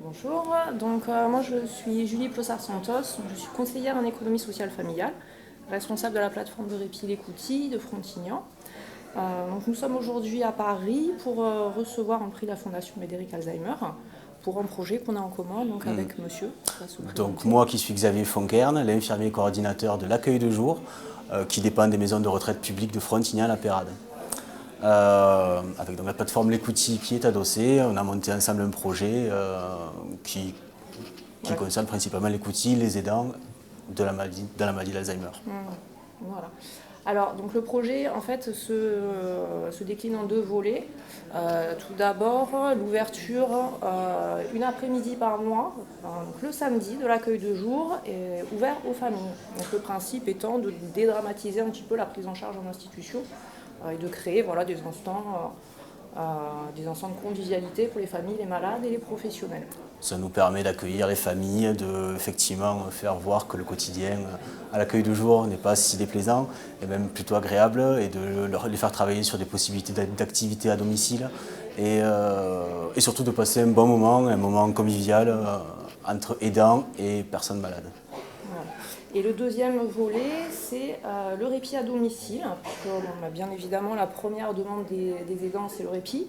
Bonjour, donc moi je suis Julie Plossard-Santos, je suis conseillère en économie sociale familiale, responsable de la plateforme de répit l'Écoutille de Frontignan. Donc nous sommes aujourd'hui à Paris pour recevoir un prix de la Fondation Médéric Alzheimer pour un projet qu'on a en commun donc, avec monsieur. Donc moi qui suis Xavier Fonkern, l'infirmier coordinateur de l'accueil de jour qui dépend des maisons de retraite publiques de Frontignan à Pérade. Avec donc, la plateforme L'Écoutille qui est adossée, on a monté ensemble un projet qui concerne principalement l'Écoutille, les aidants de la maladie d'Alzheimer. Voilà. Alors, donc le projet en fait se décline en deux volets. Tout d'abord, l'ouverture une après-midi par mois, donc le samedi de l'accueil de jour, est ouvert aux familles. Donc le principe étant de dédramatiser un petit peu la prise en charge en institution et de créer voilà, des instants de convivialité pour les familles, les malades et les professionnels. Ça nous permet d'accueillir les familles, de effectivement faire voir que le quotidien à l'accueil de jour n'est pas si déplaisant et même plutôt agréable, et de les faire travailler sur des possibilités d'activité à domicile et surtout de passer un bon moment, un moment convivial entre aidants et personnes malades. Voilà. Et le deuxième volet, c'est le répit à domicile, puisque bien évidemment la première demande des aidants, c'est le répit.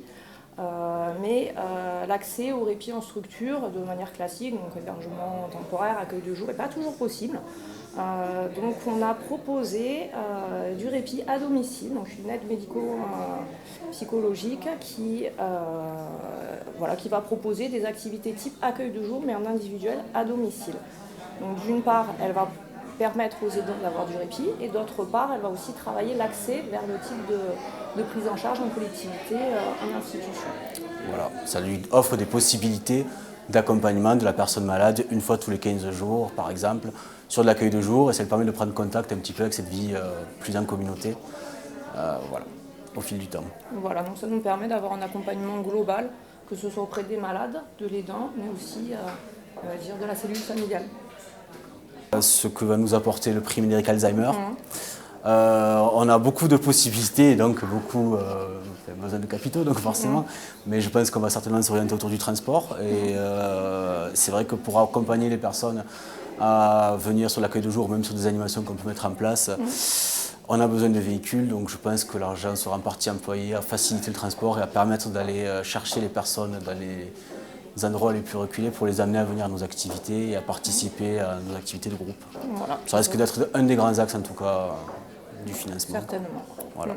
Mais l'accès au répit en structure de manière classique, donc hébergement temporaire, accueil de jour, n'est pas toujours possible. Donc on a proposé du répit à domicile, donc une aide médico-psychologique qui va proposer des activités type accueil de jour, mais en individuel à domicile. Donc d'une part, elle va permettre aux aidants d'avoir du répit, et d'autre part, elle va aussi travailler l'accès vers le type de prise en charge en collectivité, en institution. Voilà, ça lui offre des possibilités d'accompagnement de la personne malade une fois tous les 15 jours, par exemple, sur de l'accueil de jour, et ça lui permet de prendre contact un petit peu avec cette vie plus en communauté, voilà, au fil du temps. Voilà, donc ça nous permet d'avoir un accompagnement global, que ce soit auprès des malades, de l'aidant, mais aussi de la cellule familiale. Ce que va nous apporter le prix Médéric Alzheimer. On a beaucoup de possibilités, donc beaucoup besoin de capitaux, donc forcément, mais je pense qu'on va certainement s'orienter autour du transport. Et c'est vrai que pour accompagner les personnes à venir sur l'accueil de jour, même sur des animations qu'on peut mettre en place, on a besoin de véhicules, donc je pense que l'argent sera en partie employé à faciliter le transport et à permettre d'aller chercher les personnes dans les endroits les plus reculés pour les amener à venir à nos activités et à participer à nos activités de groupe. Voilà. Ça risque d'être un des grands axes en tout cas du financement. Certainement. Voilà.